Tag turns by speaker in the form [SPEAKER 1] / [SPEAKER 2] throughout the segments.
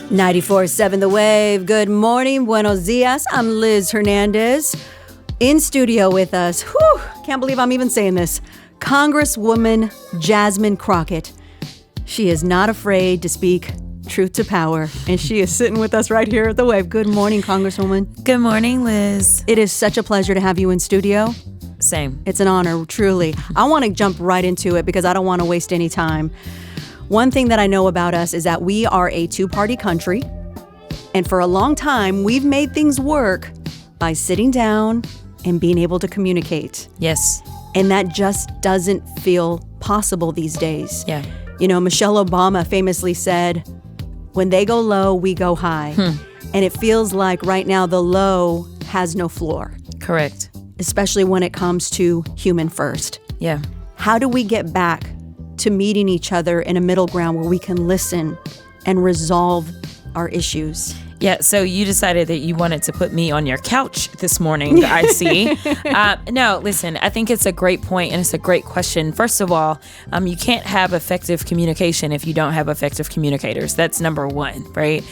[SPEAKER 1] 94.7 The Wave. Good morning. Buenos dias. I'm Liz Hernandez. In studio with us, can't believe I'm even saying this, Congresswoman Jasmine Crockett. She is not afraid to speak truth to power, and she is sitting with us right here at The Wave. Good morning, Congresswoman.
[SPEAKER 2] Good morning, Liz.
[SPEAKER 1] It is such a pleasure to have you in studio.
[SPEAKER 2] Same.
[SPEAKER 1] It's an honor, truly. I want to jump right into it because I don't want to waste any time. One thing that I know about us is that we are a two-party country, and for a long time, we've made things work by sitting down and being able to communicate.
[SPEAKER 2] Yes.
[SPEAKER 1] And that just doesn't feel possible these days.
[SPEAKER 2] Yeah.
[SPEAKER 1] You know, Michelle Obama famously said, when they go low, we go high. And it feels like right now the low has no floor.
[SPEAKER 2] Correct.
[SPEAKER 1] Especially when it comes to human first.
[SPEAKER 2] Yeah.
[SPEAKER 1] How do we get back to meeting each other in a middle ground where we can listen and resolve our issues?
[SPEAKER 2] Yeah, so you decided that you wanted to put me on your couch this morning, I see. No, listen, I think it's a great point and it's a great question. First of all, you can't have effective communication if you don't have effective communicators. That's number one, right?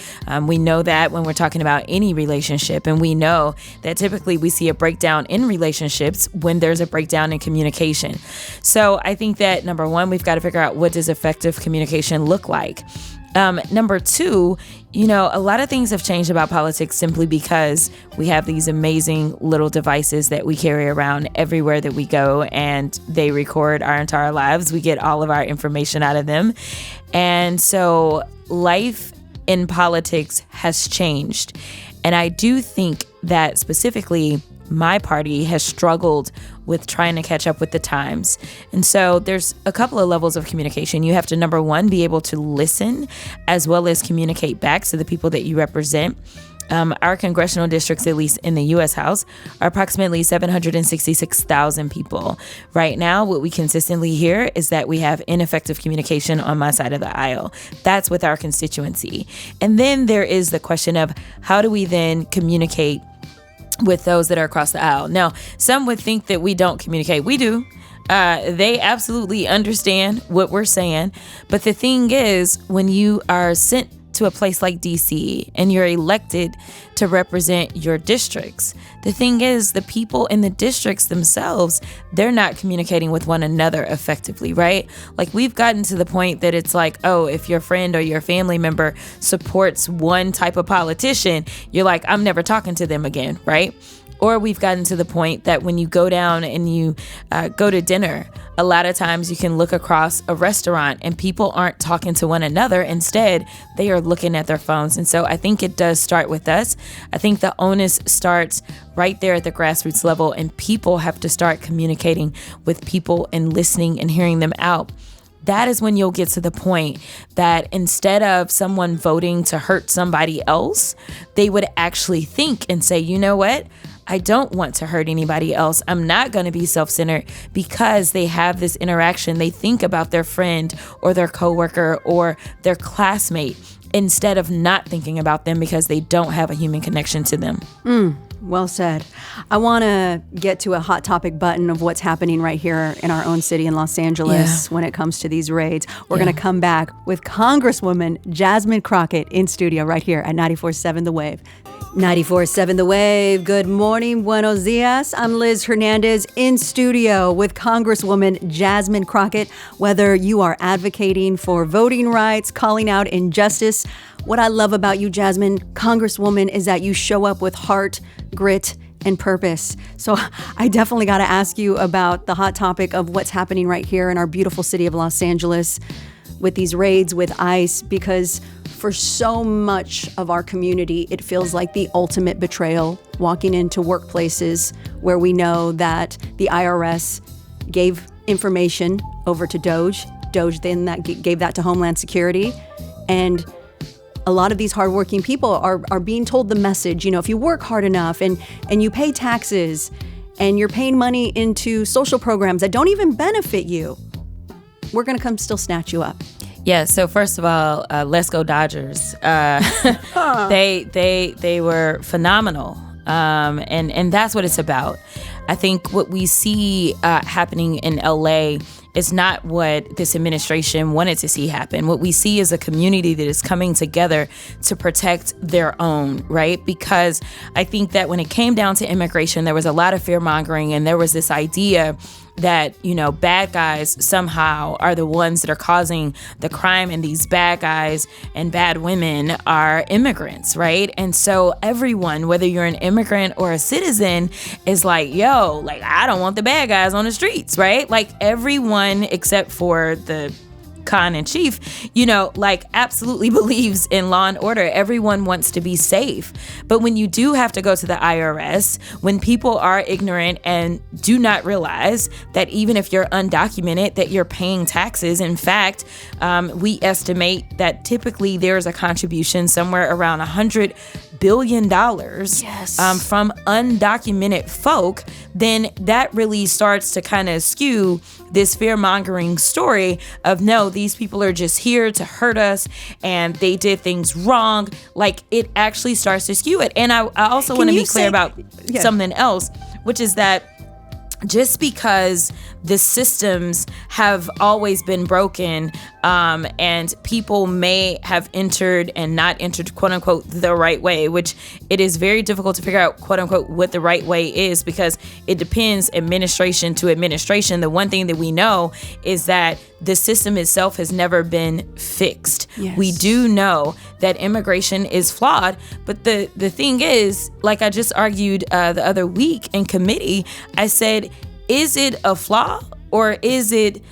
[SPEAKER 2] We know that when we're talking about any relationship, and we know that typically we see a breakdown in relationships when there's a breakdown in communication. So I think that number one, we've got to figure out what does effective communication look like. Number two, you know, a lot of things have changed about politics simply because we have these amazing little devices that we carry around everywhere that we go, and they record our entire lives. We get all of our information out of them. And so life in politics has changed. And I do think that specifically my party has struggled with trying to catch up with the times. And so there's a couple of levels of communication. You have to, number one, be able to listen as well as communicate back to the people that you represent. Our congressional districts, at least in the U.S. House, are approximately 766,000 people. Right now, what we consistently hear is that we have ineffective communication on my side of the aisle. That's with our constituency. And then there is the question of how do we then communicate with those that are across the aisle. Now, some would think that we don't communicate. We do. They absolutely understand what we're saying. But the thing is, when you are sent to a place like DC and you're elected to represent your districts, the thing is, the people in the districts themselves, they're not communicating with one another effectively, right? Like, we've gotten to the point that it's like, oh, if your friend or your family member supports one type of politician, you're like, I'm never talking to them again, right? Or we've gotten to the point that when you go down and you go to dinner, a lot of times you can look across a restaurant and people aren't talking to one another. Instead, they are looking at their phones. And so I think it does start with us. I think the onus starts right there at the grassroots level, and people have to start communicating with people and listening and hearing them out. That is when you'll get to the point that instead of someone voting to hurt somebody else, they would actually think and say, you know what? I don't want to hurt anybody else. I'm not going to be self-centered, because they have this interaction. They think about their friend or their coworker or their classmate instead of not thinking about them because they don't have a human connection to them.
[SPEAKER 1] Well said. I want to get to a hot topic button of what's happening right here in our own city in Los Angeles when it comes to these raids. We're going to come back with Congresswoman Jasmine Crockett in studio right here at 94.7 The Wave. 94.7 The Wave. Good morning. Buenos dias. I'm Liz Hernandez in studio with Congresswoman Jasmine Crockett. Whether you are advocating for voting rights, calling out injustice, what I love about you, Jasmine, Congresswoman, is that you show up with heart, grit, and purpose. So I definitely got to ask you about the hot topic of what's happening right here in our beautiful city of Los Angeles with these raids with ICE, because for so much of our community, it feels like the ultimate betrayal, walking into workplaces where we know that the IRS gave information over to Doge. Doge then gave that to Homeland Security. And a lot of these hardworking people are being told the message, you know, if you work hard enough and you pay taxes and you're paying money into social programs that don't even benefit you, we're going to come still snatch you up.
[SPEAKER 2] Yeah. So first of all, let's go Dodgers. They were phenomenal. And that's what it's about. I think what we see happening in LA is not what this administration wanted to see happen. What we see is a community that is coming together to protect their own, right? Because I think that when it came down to immigration, there was a lot of fear mongering, and there was this idea that, bad guys somehow are the ones that are causing the crime, and these bad guys and bad women are immigrants, right? And so everyone, whether you're an immigrant or a citizen, is like, yo, like, I don't want the bad guys on the streets, right? Like, everyone except for the Khan in chief, absolutely believes in law and order. Everyone wants to be safe. But when you do have to go to the IRS, when people are ignorant and do not realize that even if you're undocumented, that you're paying taxes. In fact, we estimate that typically there's a contribution somewhere around $100 billion from undocumented folk, then that really starts to kind of skew this fear-mongering story of, no, these people are just here to hurt us and they did things wrong. Like, it actually starts to skew it. And I also want to be clear about something else, which is that just because the systems have always been broken, and people may have entered and not entered, quote unquote, the right way, which it is very difficult to figure out, quote unquote, what the right way is, because it depends administration to administration. The one thing that we know is that the system itself has never been fixed. Yes. We do know that immigration is flawed, but the thing is, like I just argued the other week in committee, I said, is it a flaw or is it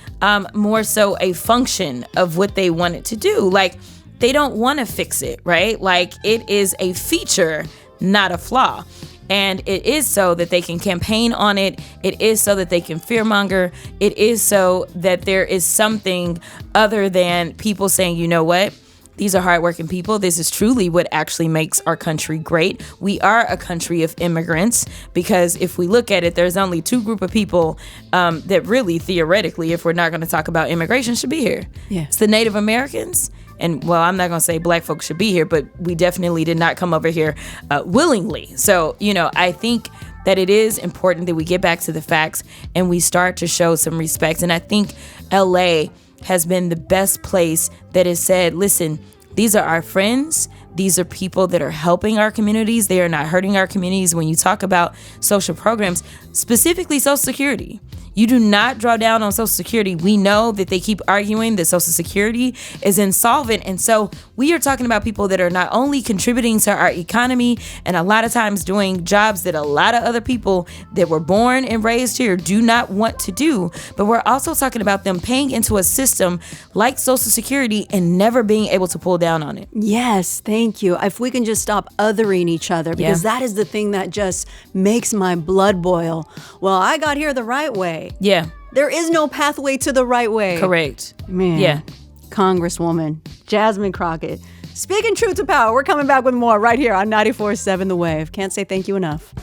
[SPEAKER 2] more so a function of what they want it to do? Like, they don't want to fix it, right? Like, it is a feature, not a flaw. And it is so that they can campaign on it. It is so that they can fearmonger. It is so that there is something other than people saying, you know what? These are hardworking people. This is truly what actually makes our country great. We are a country of immigrants, because if we look at it, there's only two group of people that really, theoretically, if we're not going to talk about immigration, should be here. Yeah. It's the Native Americans. And, well, I'm not going to say black folks should be here, but we definitely did not come over here willingly. So, I think that it is important that we get back to the facts and we start to show some respect. And I think LA has been the best place that has said, listen, these are our friends. These are people that are helping our communities. They are not hurting our communities. When you talk about social programs, specifically Social Security, you do not draw down on Social Security. We know that they keep arguing that Social Security is insolvent. And so we are talking about people that are not only contributing to our economy and a lot of times doing jobs that a lot of other people that were born and raised here do not want to do, but we're also talking about them paying into a system like Social Security and never being able to pull down on it.
[SPEAKER 1] Yes, thank you. If we can just stop othering each other, because that is the thing that just makes my blood boil. Well, I got here the right way.
[SPEAKER 2] Yeah.
[SPEAKER 1] There is no pathway to the right way.
[SPEAKER 2] Correct.
[SPEAKER 1] Man.
[SPEAKER 2] Yeah.
[SPEAKER 1] Congresswoman Jasmine Crockett. Speaking truth to power. We're coming back with more right here on 94.7 The Wave. Can't say thank you enough.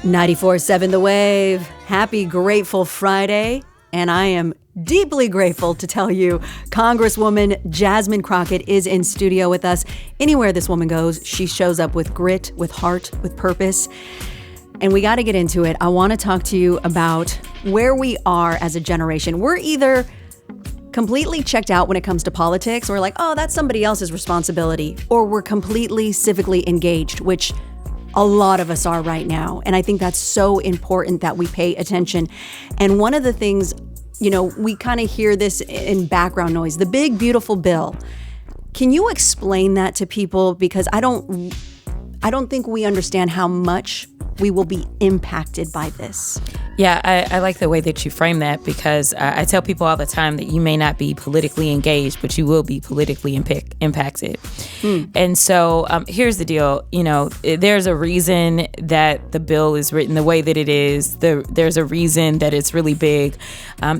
[SPEAKER 1] 94.7 The Wave. Happy Grateful Friday. And I am deeply grateful to tell you Congresswoman Jasmine Crockett is in studio with us. Anywhere this woman goes, she shows up with grit, with heart, with purpose. And we got to get into it. I want to talk to you about where we are as a generation. We're either completely checked out when it comes to politics. We're like, oh, that's somebody else's responsibility. Or we're completely civically engaged, which a lot of us are right now. And I think that's so important that we pay attention. And one of the things, we kind of hear this in background noise, the big, beautiful bill. Can you explain that to people? Because I don't think we understand how much we will be impacted by this.
[SPEAKER 2] Yeah, I like the way that you frame that, because I tell people all the time that you may not be politically engaged, but you will be politically impacted. And so here's the deal. There's a reason that the bill is written the way that it is. There's a reason that it's really big.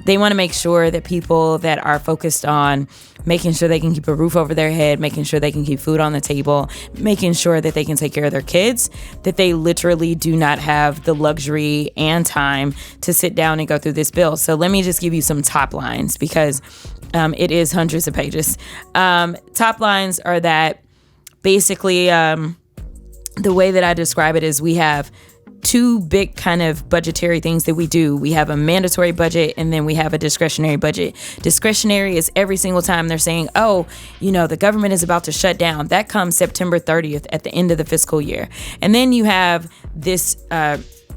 [SPEAKER 2] They want to make sure that people that are focused on making sure they can keep a roof over their head, making sure they can keep food on the table, making sure that they can take care of their kids, that they literally do not have the luxury and time to sit down and go through this bill. So let me just give you some top lines, because it is hundreds of pages. Top lines are that basically the way that I describe it is we have two big kind of budgetary things that we do. We have a mandatory budget and then we have a discretionary budget. Discretionary is every single time they're saying, oh, the government is about to shut down. That comes September 30th at the end of the fiscal year. And then you have this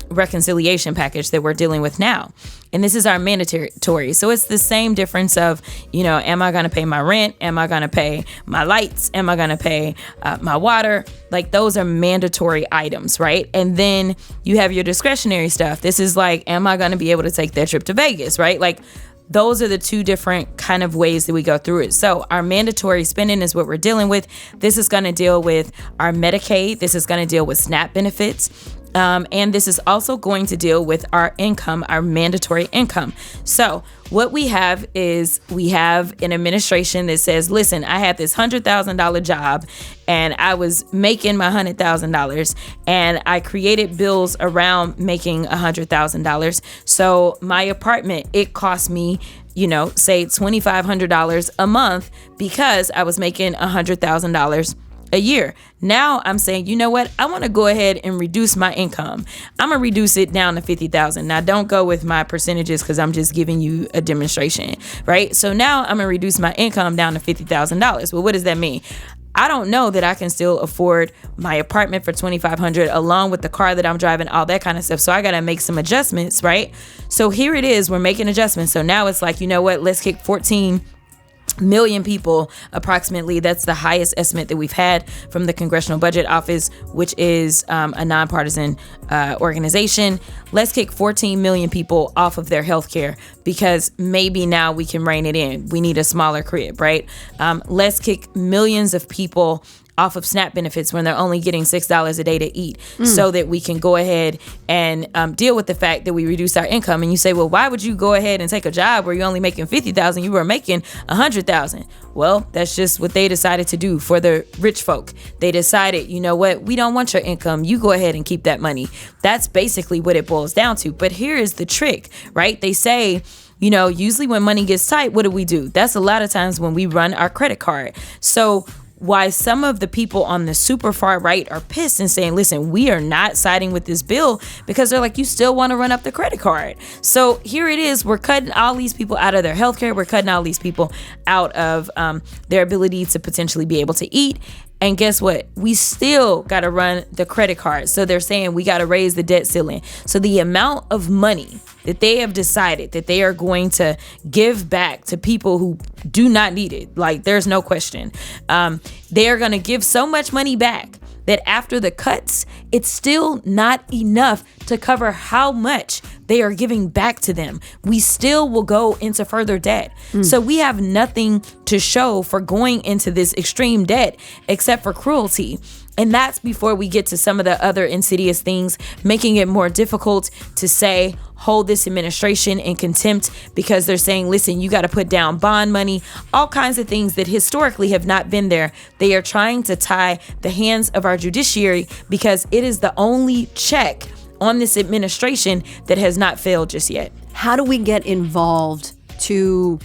[SPEAKER 2] reconciliation package that we're dealing with now. And this is our mandatory. So it's the same difference of, am I going to pay my rent? Am I going to pay my lights? Am I going to pay my water? Like those are mandatory items, right? And then you have your discretionary stuff. This is like, am I going to be able to take that trip to Vegas, right? Like those are the two different kind of ways that we go through it. So our mandatory spending is what we're dealing with. This is going to deal with our Medicaid. This is going to deal with SNAP benefits. And this is also going to deal with our income, our mandatory income. So what we have is we have an administration that says, listen, I had this $100,000 job and I was making my $100,000 and I created bills around making $100,000. So my apartment, it cost me, say $2,500 a month because I was making $100,000 a year. Now I'm saying, you know what? I want to go ahead and reduce my income. I'm going to reduce it down to $50,000. Now don't go with my percentages because I'm just giving you a demonstration, right? So now I'm going to reduce my income down to $50,000. Well, what does that mean? I don't know that I can still afford my apartment for $2,500 along with the car that I'm driving, all that kind of stuff. So I got to make some adjustments, right? So here it is. We're making adjustments. So now it's like, you know what? Let's kick 14 million people approximately. That's the highest estimate that we've had from the Congressional Budget Office, which is a nonpartisan organization. Let's kick 14 million people off of their health care because maybe now we can rein it in. We need a smaller crib, right? Let's kick millions of people off of SNAP benefits when they're only getting $6 a day to eat so that we can go ahead and deal with the fact that we reduce our income. And you say, well, why would you go ahead and take a job where you're only making $50,000? You were making $100,000. Well, that's just what they decided to do for the rich folk. They decided, you know what? We don't want your income. You go ahead and keep that money. That's basically what it boils down to. But here is the trick, right? They say, usually when money gets tight, what do? That's a lot of times when we run our credit card. So why some of the people on the super far right are pissed and saying, listen, we are not siding with this bill because they're like, you still want to run up the credit card. So here it is. We're cutting all these people out of their healthcare. We're cutting all these people out of their ability to potentially be able to eat. And guess what? We still got to run the credit card. So they're saying we got to raise the debt ceiling. So the amount of money that they have decided that they are going to give back to people who do not need it, like there's no question. They are going to give so much money back that after the cuts, it's still not enough to cover how much they are giving back to them. We still will go into further debt. So we have nothing to show for going into this extreme debt except for cruelty. And that's before we get to some of the other insidious things, making it more difficult to say, hold this administration in contempt because they're saying, listen, you got to put down bond money, all kinds of things that historically have not been there. They are trying to tie the hands of our judiciary because it is the only check on this administration that has not failed just yet.
[SPEAKER 1] How do we get involved to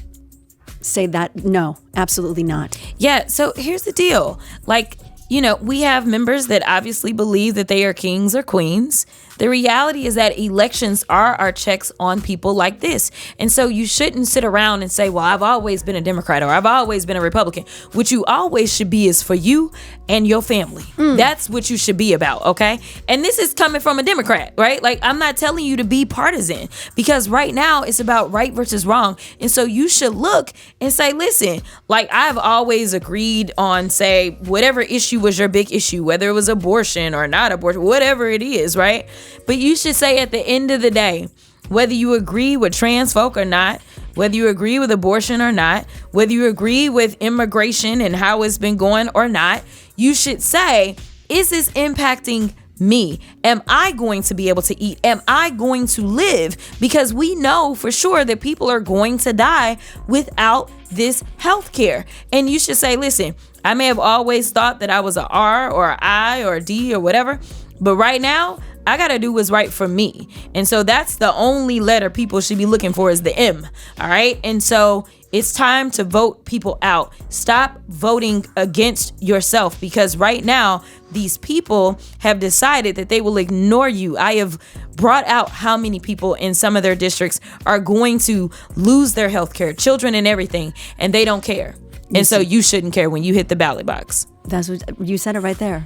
[SPEAKER 1] say that? No, absolutely not.
[SPEAKER 2] Yeah. So here's the deal. We have members that obviously believe that they are kings or queens. The reality is that elections are our checks on people like this. And so you shouldn't sit around and say, well, I've always been a Democrat or I've always been a Republican. What you always should be is for you and your family. That's what you should be about. OK, and this is coming from a Democrat, right? Like, I'm not telling you to be partisan because right now it's about right versus wrong. And so you should look and say, listen, like I've always agreed on, say, whatever issue was your big issue, whether it was abortion or not abortion, whatever it is, right? But you should say at the end of the day, whether you agree with trans folk or not, whether you agree with abortion or not, whether you agree with immigration and how it's been going or not, you should say, is this impacting me? Am I going to be able to eat? Am I going to live? Because we know for sure that people are going to die without this health care. And you should say, listen, I may have always thought that I was a R or an I or a D or whatever, but right now I got to do what's right for me. And so that's the only letter people should be looking for is the M. All right. And so It's time to vote people out. Stop voting against yourself, because right now these people have decided that they will ignore you. I have brought out how many people in some of their districts are going to lose their health care, children and everything, and they don't care. And so you shouldn't care when you hit the ballot box.
[SPEAKER 1] That's what you said it right there.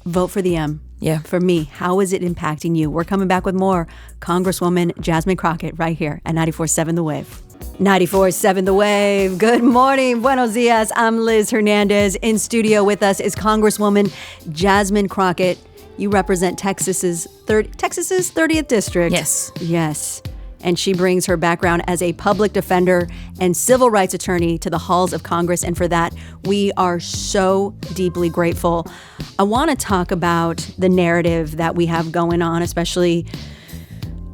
[SPEAKER 1] Vote for the M.
[SPEAKER 2] Yeah.
[SPEAKER 1] For me, how is it impacting you? We're coming back with more Congresswoman Jasmine Crockett right here at 94.7 The Wave. 94.7 The Wave. Good morning. Buenos dias. I'm Liz Hernandez. In studio with us is Congresswoman Jasmine Crockett. You represent Texas's 30th district.
[SPEAKER 2] Yes.
[SPEAKER 1] Yes. And she brings her background as a public defender and civil rights attorney to the halls of Congress. And for that, we are so deeply grateful. I want to talk about the narrative that we have going on, especially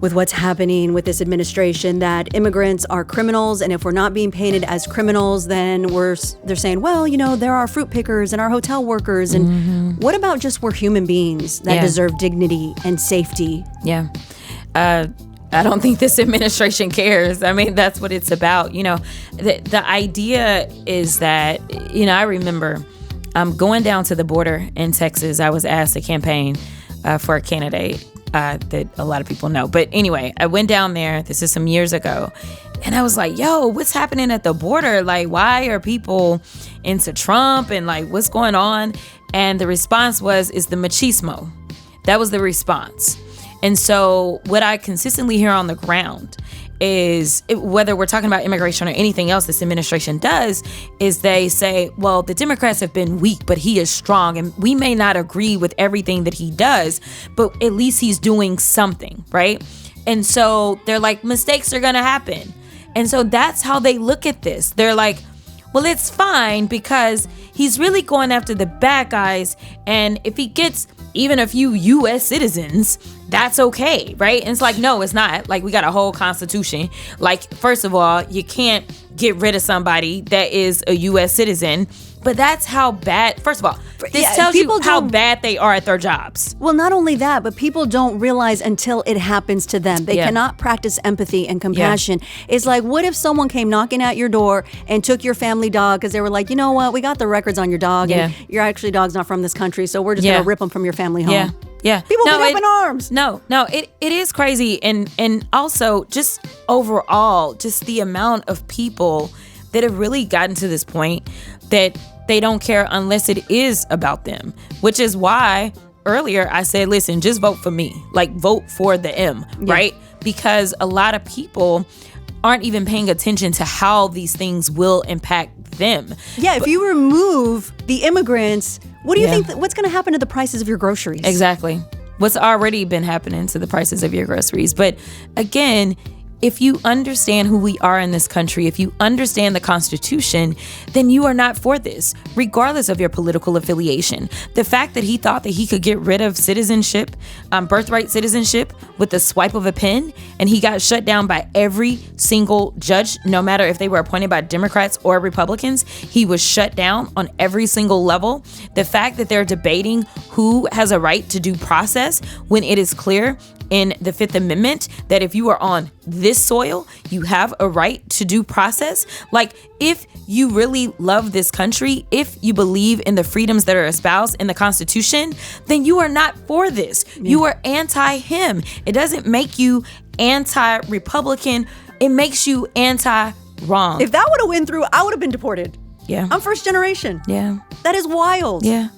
[SPEAKER 1] with what's happening with this administration, that immigrants are criminals. And if we're not being painted as criminals, then they're saying, well, there are fruit pickers and our hotel workers. And what about just we're human beings that deserve dignity and safety?
[SPEAKER 2] Yeah. I don't think this administration cares. I mean, that's what it's about. The idea is that, I remember going down to the border in Texas. I was asked to campaign for a candidate that a lot of people know. But anyway, I went down there. This is some years ago. And I was like, yo, what's happening at the border? Like, why are people into Trump? And like, what's going on? And the response was, it's the machismo. That was the response. And so what I consistently hear on the ground is, whether we're talking about immigration or anything else this administration does, is they say, well, the Democrats have been weak, but he is strong. And we may not agree with everything that he does, but at least he's doing something, right? And so they're like, mistakes are going to happen. And so that's how they look at this. They're like, well, it's fine because he's really going after the bad guys. And if he gets even a few U.S. citizens, that's okay, right? And it's like, no, it's not. Like, we got a whole constitution. Like, first of all, you can't get rid of somebody that is a U.S. citizen. But that's how bad, first of all, this tells you how bad they are at their jobs.
[SPEAKER 1] Well, not only that, but people don't realize until it happens to them. They cannot practice empathy and compassion. It's like, what if someone came knocking at your door and took your family dog because they were like, you know what, we got the records on your dog and your actually dog's not from this country, so we're just going to rip them from your family home.
[SPEAKER 2] Yeah.
[SPEAKER 1] People get up in arms.
[SPEAKER 2] No, it is crazy. And also just overall, just the amount of people that have really gotten to this point that they don't care unless it is about them, which is why earlier I said, listen, just vote for me, like vote for the M, right? Because a lot of people aren't even paying attention to how these things will impact them.
[SPEAKER 1] Yeah, if you remove the immigrants, what do you think, what's going to happen to the prices of your groceries?
[SPEAKER 2] Exactly. What's already been happening to the prices of your groceries. But again, if you understand who we are in this country, if you understand the Constitution, then you are not for this, regardless of your political affiliation. The fact that he thought that he could get rid of citizenship, birthright citizenship, with the swipe of a pen, and he got shut down by every single judge, no matter if they were appointed by Democrats or Republicans, he was shut down on every single level. The fact that they're debating who has a right to due process when it is clear in the Fifth Amendment that if you are on this soil, you have a right to due process. Like, if you really love this country, if you believe in the freedoms that are espoused in the Constitution, then you are not for this. You are anti him. It doesn't make you anti-Republican. It makes you anti-wrong.
[SPEAKER 1] If that would have went through, I would have been deported.
[SPEAKER 2] Yeah.
[SPEAKER 1] I'm first generation.
[SPEAKER 2] Yeah.
[SPEAKER 1] That is wild.
[SPEAKER 2] Yeah.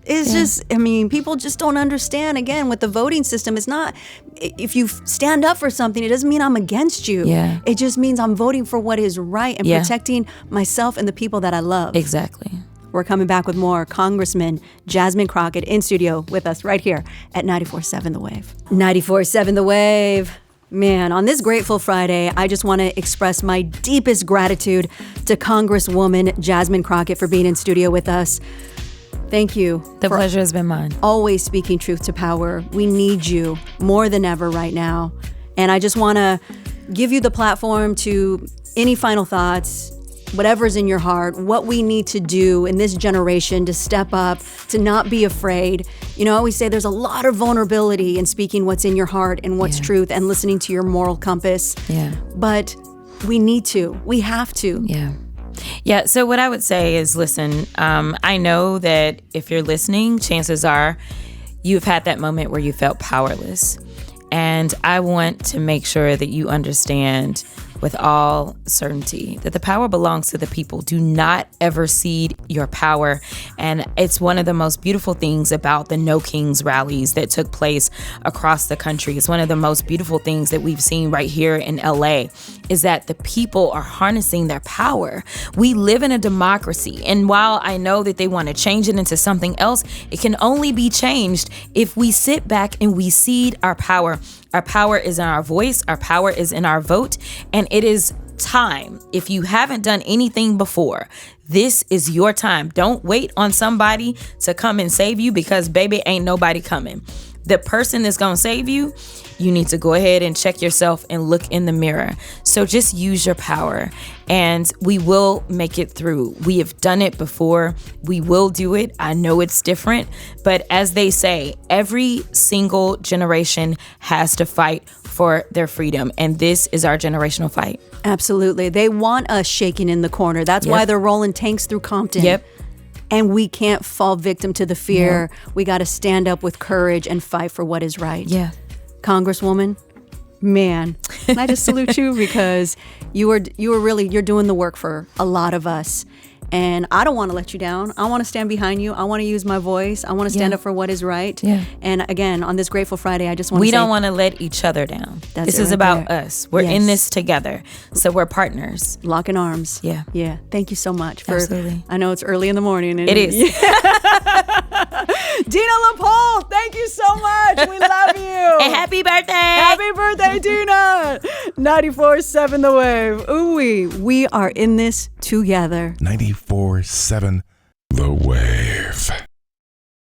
[SPEAKER 1] It's just, people just don't understand. Again, with the voting system, it's not, if you stand up for something, it doesn't mean I'm against you.
[SPEAKER 2] Yeah.
[SPEAKER 1] It just means I'm voting for what is right and protecting myself and the people that I love.
[SPEAKER 2] Exactly.
[SPEAKER 1] We're coming back with more. Congressman Jasmine Crockett in studio with us right here at 94.7 The Wave. 94.7 The Wave. Man, on this Grateful Friday, I just want to express my deepest gratitude to Congresswoman Jasmine Crockett for being in studio with us. Thank you.
[SPEAKER 2] The pleasure has been mine.
[SPEAKER 1] Always speaking truth to power. We need you more than ever right now. And I just want to give you the platform to any final thoughts, whatever's in your heart, what we need to do in this generation to step up, to not be afraid. I always say there's a lot of vulnerability in speaking what's in your heart and what's truth and listening to your moral compass.
[SPEAKER 2] Yeah.
[SPEAKER 1] But We need to. We have to.
[SPEAKER 2] Yeah. So what I would say is, listen, I know that if you're listening, chances are you've had that moment where you felt powerless. And I want to make sure that you understand with all certainty that the power belongs to the people. Do not ever cede your power. And it's one of the most beautiful things about the No Kings rallies that took place across the country. It's one of the most beautiful things that we've seen right here in LA is that the people are harnessing their power. We live in a democracy. And while I know that they want to change it into something else, it can only be changed if we sit back and we cede our power. Our power is in our voice. Our power is in our vote. And it is time. If you haven't done anything before, this is your time. Don't wait on somebody to come and save you, because baby, ain't nobody coming. The person that's going to save you, you need to go ahead and check yourself and look in the mirror. So just use your power and we will make it through. We have done it before. We will do it. I know it's different, but as they say, every single generation has to fight for their freedom. And this is our generational fight.
[SPEAKER 1] Absolutely. They want us shaking in the corner. That's why they're rolling tanks through Compton. And we can't fall victim to the fear. We got to stand up with courage and fight for what is right. Congresswoman, man, I just salute you, because you're doing the work for a lot of us. And I don't want to let you down. I want to stand behind you. I want to use my voice. I want to stand up for what is right. And again, on this Grateful Friday, I just want to say,
[SPEAKER 2] we don't want to let each other down. This is about us. We're in this together. So we're partners.
[SPEAKER 1] Locking arms. Yeah. Thank you so much.
[SPEAKER 2] Absolutely.
[SPEAKER 1] I know it's early in the morning. And
[SPEAKER 2] it is.
[SPEAKER 1] Dina LaPole, thank you so much. We love you.
[SPEAKER 2] And happy birthday.
[SPEAKER 1] Happy birthday, Dina. 94.7 The Wave. Ooh, we are in this together.
[SPEAKER 3] 94.7 The Wave.